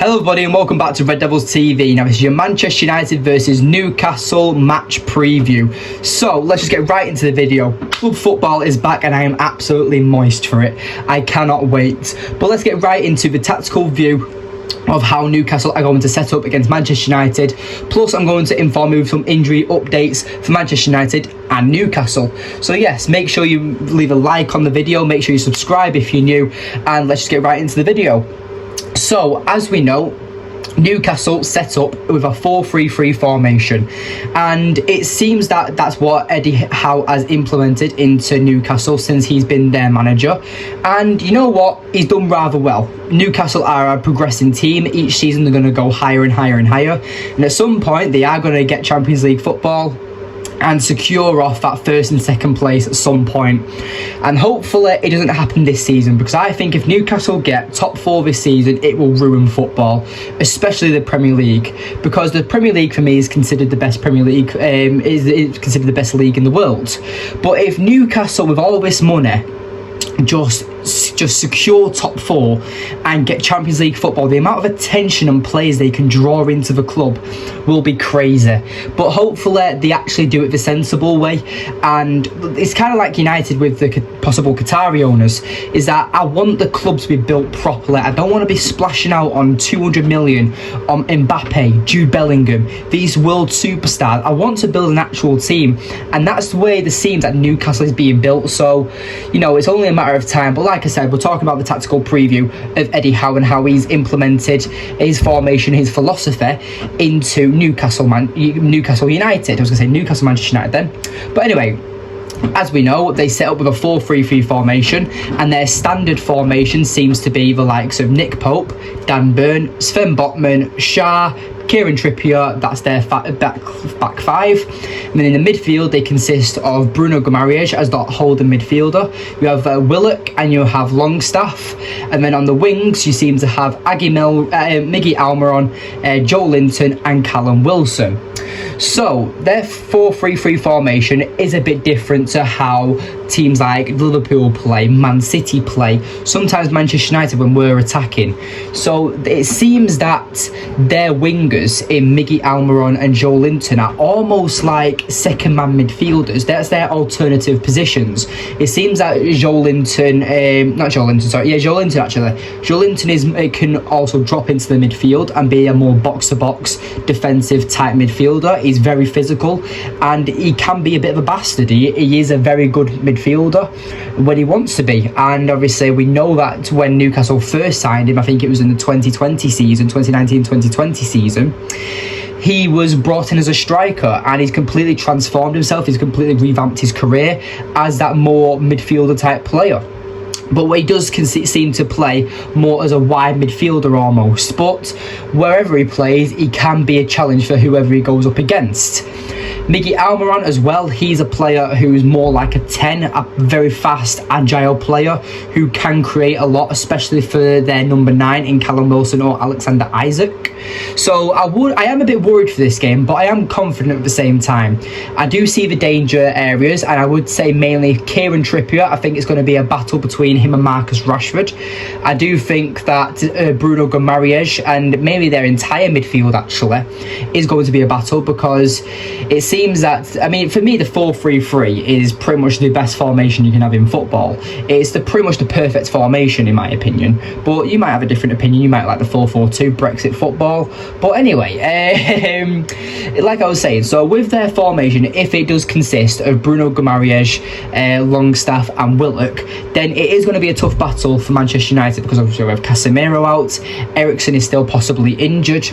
Hello everybody and welcome back to Red Devils TV. Now this is your Manchester United versus Newcastle match preview. So let's just get right into the video. Club football is back and I am absolutely moist for it. I cannot wait. But let's get right into the tactical view of how Newcastle are going to set up against Manchester United. Plus I'm going to inform you of some injury updates for Manchester United and Newcastle. So yes, make sure you leave a like on the video, make sure you subscribe if you're new, and let's just get right into the video. So, as we know, Newcastle set up with a 4-3-3 formation, and it seems that that's what Eddie Howe has implemented into Newcastle since he's been their manager. And you know what? He's done rather well. Newcastle are a progressing team. Each season they're going to go higher and higher and higher, and at some point they are going to get Champions League football and secure off that first and second place at some point. And hopefully it doesn't happen this season, because I think if Newcastle get top 4 this season, it will ruin football, especially the Premier League, because the Premier League for me is considered the best Premier League, is considered the best league in the world. But if Newcastle, with all this money, just secure top 4 and get Champions League football, the amount of attention and players they can draw into the club will be crazy. But hopefully they actually do it the sensible way. And it's kind of like United with the possible Qatari owners, is that I want the club to be built properly. I don't want to be splashing out on 200 million on Mbappe, Jude Bellingham, these world superstars. I want to build an actual team, and that's the way the seems that Newcastle is being built. So, you know, it's only a matter of time. But like I said, we're talking about the tactical preview of Eddie Howe and how he's implemented his formation, his philosophy into Newcastle United. I was going to say Newcastle Manchester United then. But anyway, as we know, they set up with a 4-3-3 formation, and their standard formation seems to be the likes of Nick Pope, Dan Burn, Sven Botman, Shah, Kieran Trippier. That's their back five. And then in the midfield, they consist of Bruno Guimaraes as the holding midfielder. You have Willock and you have Longstaff. And then on the wings, you seem to have Miggy Almiron, Joe Linton and Callum Wilson. So their 4-3-3 formation is a bit different to how teams like Liverpool play, Man City play, sometimes Manchester United when we're attacking. So it seems that their wingers in Miggy Almiron and Joe Linton are almost like second man midfielders. That's their alternative positions. It seems that Joe Linton can also drop into the midfield and be a more box-to-box defensive type midfielder. He's very physical and he can be a bit of a bastard. He is a very good midfielder when he wants to be. And obviously we know that when Newcastle first signed him, I think it was in the 2019-2020 season, he was brought in as a striker, and he's completely transformed himself. He's completely revamped his career as that more midfielder type player. But he does seem to play more as a wide midfielder almost. But wherever he plays, he can be a challenge for whoever he goes up against. Miggy Almiron as well, he's a player who's more like a 10, a very fast, agile player who can create a lot, especially for their number 9 in Callum Wilson or Alexander Isak. So I am a bit worried for this game, but I am confident at the same time. I do see the danger areas, and I would say mainly Kieran Trippier. I think it's going to be a battle between him and Marcus Rashford. I do think that Bruno Guimaraes and maybe their entire midfield actually is going to be a battle, because it seems that, I mean, for me the 4-3-3 is pretty much the best formation you can have in football. It's pretty much the perfect formation in my opinion, but you might have a different opinion. You might like the 4-4-2 Brexit football. But anyway, like I was saying, so with their formation, if it does consist of Bruno Guimaraes, Longstaff and Willock, then it is going to be a tough battle for Manchester United, because obviously we have Casemiro out, Eriksen is still possibly injured,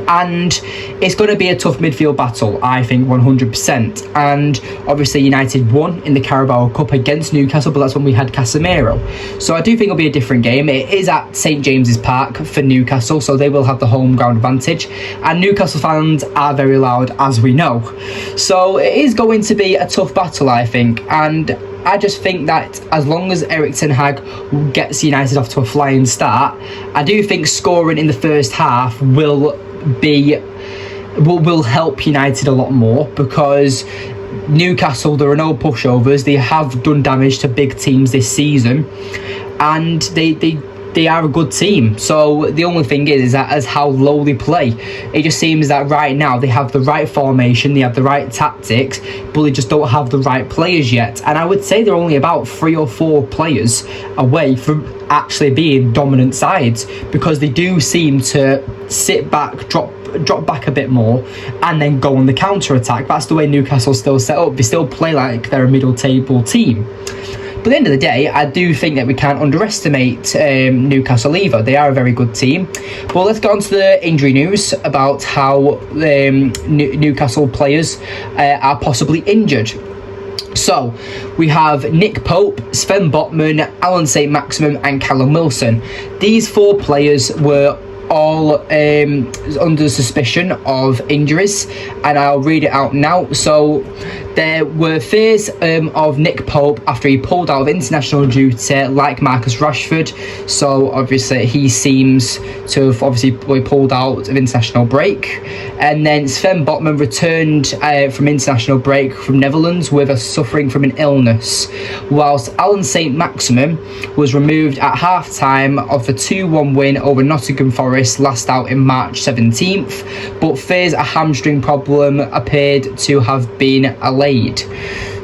and it's going to be a tough midfield battle, I think, 100%. And obviously United won in the Carabao Cup against Newcastle, but that's when we had Casemiro. So I do think it'll be a different game. It is at St James's Park for Newcastle, so they will have the home ground advantage, and Newcastle fans are very loud, as we know. So it is going to be a tough battle, I think, and I just think that as long as Erik ten Hag gets United off to a flying start, I do think scoring in the first half will help United a lot more, because Newcastle, there are no pushovers. They have done damage to big teams this season, and they they are a good team. So the only thing is that as how low they play, it just seems that right now they have the right formation, they have the right tactics, but they just don't have the right players yet. And I would say they're only about 3 or 4 players away from actually being dominant sides, because they do seem to sit back, drop back a bit more, and then go on the counter attack. That's the way Newcastle still set up. They still play like they're a middle table team. But at the end of the day, I do think that we can't underestimate Newcastle either. They are a very good team. But let's get on to the injury news about how Newcastle players are possibly injured. So we have Nick Pope, Sven Botman, Alan St. Maximin and Callum Wilson. These 4 players were all under suspicion of injuries, and I'll read it out now. So there were fears of Nick Pope after he pulled out of international duty like Marcus Rashford. So obviously he seems to have obviously pulled out of international break. And then Sven Botman returned from international break from Netherlands with suffering from an illness, whilst Alan St. Maximin was removed at half-time of the 2-1 win over Nottingham Forest last out in March 17th, but fears a hamstring problem appeared to have been allayed.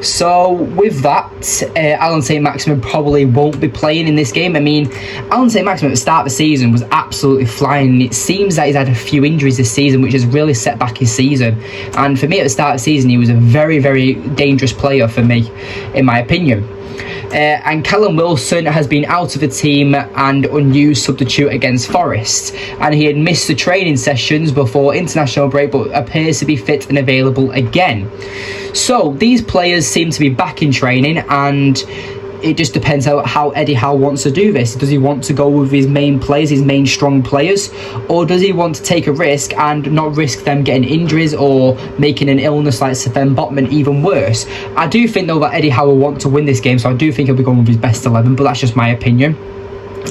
So with that, Alan St. Maximin probably won't be playing in this game. I mean, Alan St. Maximin at the start of the season was absolutely flying. It seems that he's had a few injuries this season, which has really set back his season. And for me, at the start of the season, he was a very, very dangerous player for me, in my opinion. And Callum Wilson has been out of the team and unused substitute against Forest, and he had missed the training sessions before international break, but appears to be fit and available again. So these players seem to be back in training, and it just depends how Eddie Howe wants to do this. Does he want to go with his main players, his main strong players, or does he want to take a risk and not risk them getting injuries or making an illness like Sven Botman even worse? I do think though that Eddie Howe will want to win this game, so I do think he'll be going with his best 11, but that's just my opinion.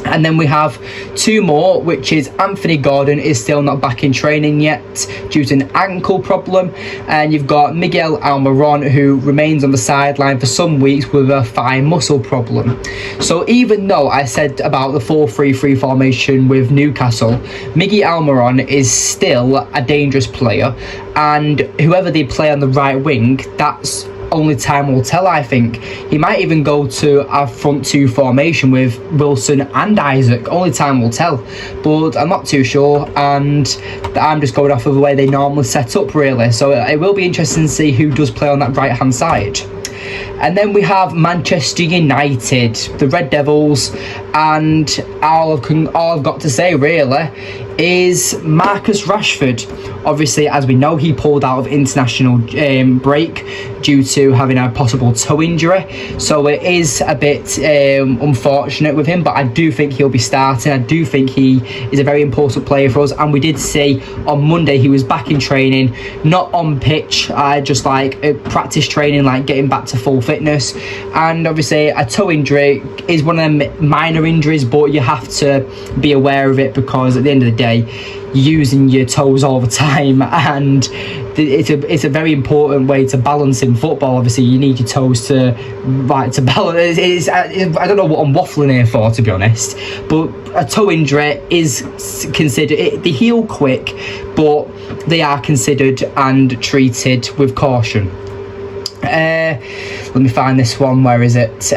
And then we have 2 more, which is Anthony Gordon is still not back in training yet due to an ankle problem, and you've got Miguel Almiron, who remains on the sideline for some weeks with a thigh muscle problem. So even though I said about the 4-3-3 formation with Newcastle, Miguel Almiron is still a dangerous player, and whoever they play on the right wing, that's only time will tell. I think he might even go to a front 2 formation with Wilson and Isaac. Only time will tell, but I'm not too sure, and I'm just going off of the way they normally set up really. So it will be interesting to see who does play on that right hand side. And then we have Manchester United, the Red Devils, and all I've got to say really is Marcus Rashford. Obviously, as we know, he pulled out of international break due to having a possible toe injury. So it is a bit unfortunate with him, but I do think he'll be starting. I do think he is a very important player for us. And we did see on Monday he was back in training, not on pitch, just like practice training, like getting back to full fitness. And obviously a toe injury is one of them minor injuries, but you have to be aware of it, because at the end of the day, using your toes all the time, and it's a very important way to balance in football. Obviously you need your toes to balance. I don't know what I'm waffling here for, to be honest, but a toe injury is considered, they heal quick, but they are considered and treated with caution. Let me find this one. Where is it?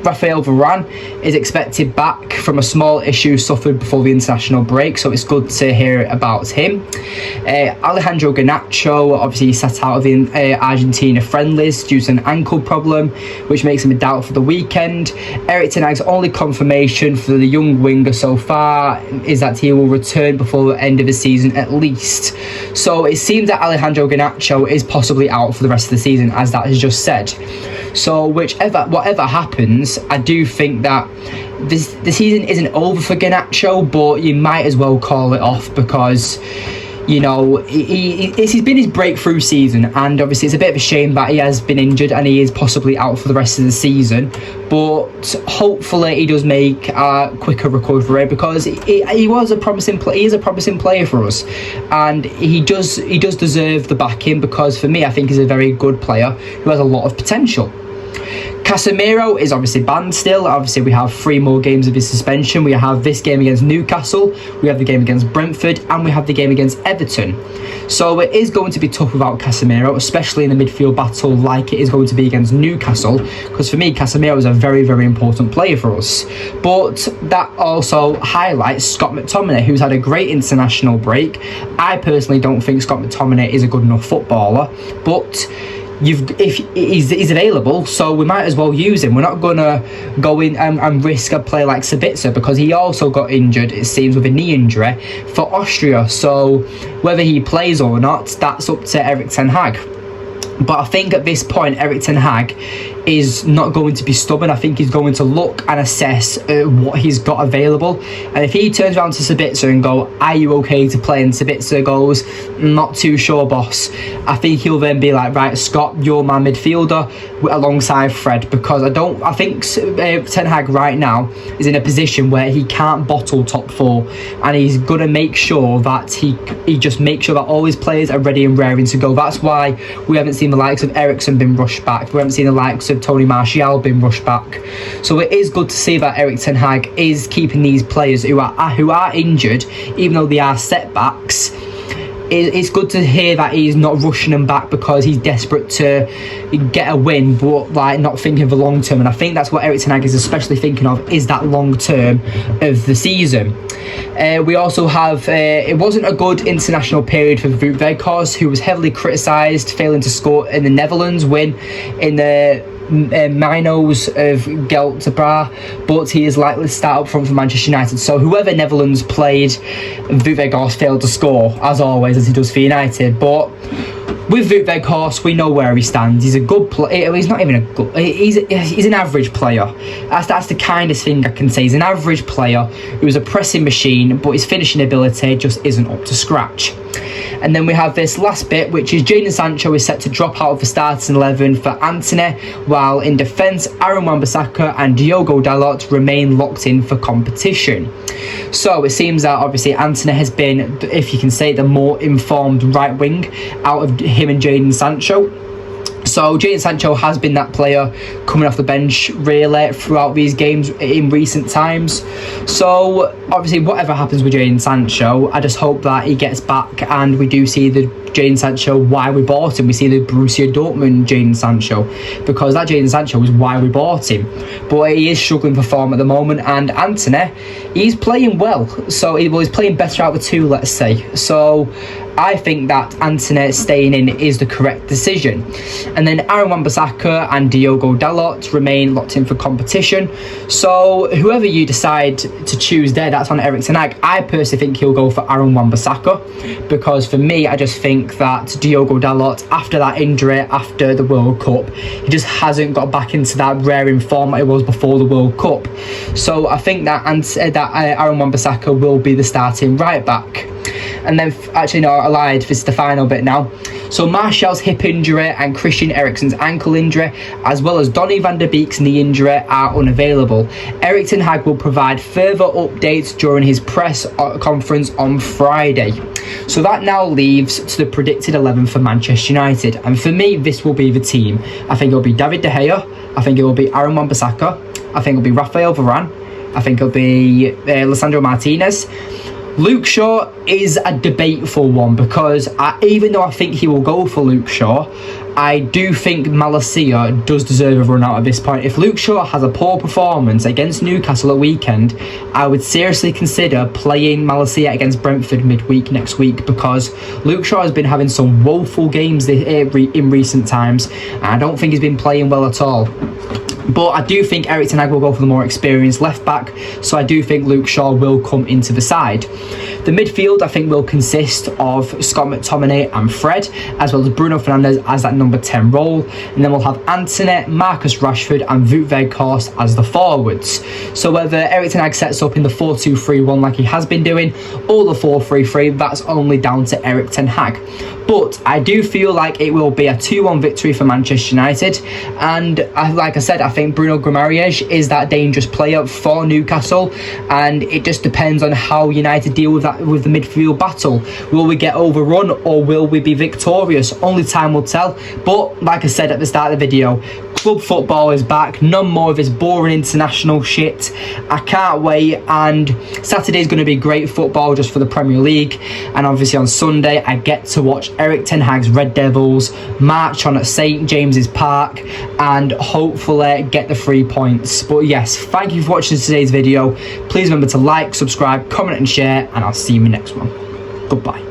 Rafael Varane is expected back from a small issue suffered before the international break, so it's good to hear about him. Alejandro Garnacho, obviously sat out of the Argentina friendlies due to an ankle problem, which makes him a doubt for the weekend. Erik ten Hag's only confirmation for the young winger so far is that he will return before the end of the season at least. So it seems that Alejandro Garnacho is possibly out for the rest of the season, as that has just said. So whatever happens, I do think that the season isn't over for Garnacho, but you might as well call it off, because you know it's been his breakthrough season, and obviously it's a bit of a shame that he has been injured and he is possibly out for the rest of the season. But hopefully he does make a quicker recovery, because he was a promising he is a promising player for us, and he does deserve the backing, because for me I think he's a very good player who has a lot of potential. Casemiro is obviously banned still. Obviously, we have 3 more games of his suspension. We have this game against Newcastle, we have the game against Brentford, and we have the game against Everton. So it is going to be tough without Casemiro, especially in the midfield battle like it is going to be against Newcastle, because for me, Casemiro is a very, very important player for us. But that also highlights Scott McTominay, who's had a great international break. I personally don't think Scott McTominay is a good enough footballer, but if he's available, so we might as well use him. We're not going to go in and risk a player like Sabitzer, because he also got injured, it seems, with a knee injury for Austria. So whether he plays or not, that's up to Erik ten Hag. But I think at this point, Erik ten Hag is not going to be stubborn. I think he's going to look and assess what he's got available. And if he turns around to Sabitzer and go, "Are you okay to play?" and Sabitzer goes, "Not too sure, boss," I think he'll then be like, "Right, Scott, you're my midfielder alongside Fred," because I think Ten Hag right now is in a position where he can't bottle top 4, and he's gonna make sure that he just makes sure that all his players are ready and raring to go. That's why we haven't seen the likes of Eriksen been rushed back. We haven't seen the likes of Tony Martial been rushed back. So it is good to see that Erik ten Hag is keeping these players who are injured, even though they are setbacks. It's good to hear that he's not rushing them back because he's desperate to get a win, but like not thinking of the long term. And I think that's what Erik ten Hag is especially thinking of, is that long term of the season. We also have, it wasn't a good international period for Wout Weghorst, who was heavily criticised, failing to score in the Netherlands win in the Minos of Gelterbra, but he is likely to start up front for Manchester United. So whoever Netherlands played, Wout Weghorst failed to score, as always, as he does for United. But with Wout Weghorst, we know where he stands. He's a good player. He's not even a good. He's an average player. That's the kindest thing I can say. He's an average player who's a pressing machine, but his finishing ability just isn't up to scratch. And then we have this last bit, which is Jadon Sancho is set to drop out of the starting 11 for Antony, while in defence, Aaron Wan-Bissaka and Diogo Dalot remain locked in for competition. So it seems that obviously Antony has been, if you can say, the more informed right wing out of him and Jadon Sancho. So Jadon Sancho has been that player coming off the bench really throughout these games in recent times. So obviously whatever happens with Jadon Sancho, I just hope that he gets back and we do see the Jadon Sancho why we bought him. We see the Borussia Dortmund Jadon Sancho, because that Jadon Sancho is why we bought him. But he is struggling for form at the moment, and Antony, he's playing well. So he's playing better out of the two, let's say. So I think that Antony staying in is the correct decision. And then Aaron Wan-Bissaka and Diogo Dalot remain locked in for competition. So whoever you decide to choose there, that's on Erik ten Hag. I personally think he'll go for Aaron Wan-Bissaka, because for me, I just think that Diogo Dalot, after that injury, after the World Cup, he just hasn't got back into that raring form that he was before the World Cup. So I think that Aaron Wan-Bissaka will be the starting right back. And then, actually no, I lied, this is the final bit now. So Martial's hip injury and Christian Eriksen's ankle injury, as well as Donny van der Beek's knee injury, are unavailable. Erik ten Hag will provide further updates during his press conference on Friday. So that now leaves to the predicted 11 for Manchester United. And for me, this will be the team. I think it'll be David De Gea. I think it will be Aaron Wan-Bissaka. I think it'll be Rafael Varane. I think it'll be Lisandro Martinez. Luke Shaw is a debateful one, because even though I think he will go for Luke Shaw, I do think Malacia does deserve a run out at this point. If Luke Shaw has a poor performance against Newcastle at weekend, I would seriously consider playing Malacia against Brentford midweek next week, because Luke Shaw has been having some woeful games in recent times, and I don't think he's been playing well at all. But I do think Erik ten Hag will go for the more experienced left back, so I do think Luke Shaw will come into the side. The midfield, I think, will consist of Scott McTominay and Fred, as well as Bruno Fernandes as that number 10 role. And then we'll have Antony, Marcus Rashford and Wout Weghorst as the forwards. So whether Erik ten Hag sets up in the 4-2-3-1 like he has been doing, or the 4-3-3, that's only down to Erik ten Hag. But I do feel like it will be a 2-1 victory for Manchester United. And like I said, I think Bruno Guimaraes is that dangerous player for Newcastle. And it just depends on how United deal with that, with the midfield battle. Will we get overrun or will we be victorious? Only time will tell. But like I said at the start of the video, Club football is back. None more of this boring international shit. I can't wait. And Saturday's going to be great football just for the Premier League. And obviously on Sunday, I get to watch Eric Ten Hag's Red Devils march on at St James's Park and hopefully get the 3 points. But yes, thank you for watching today's video. Please remember to like, subscribe, comment and share, and I'll see you in the next one. Goodbye.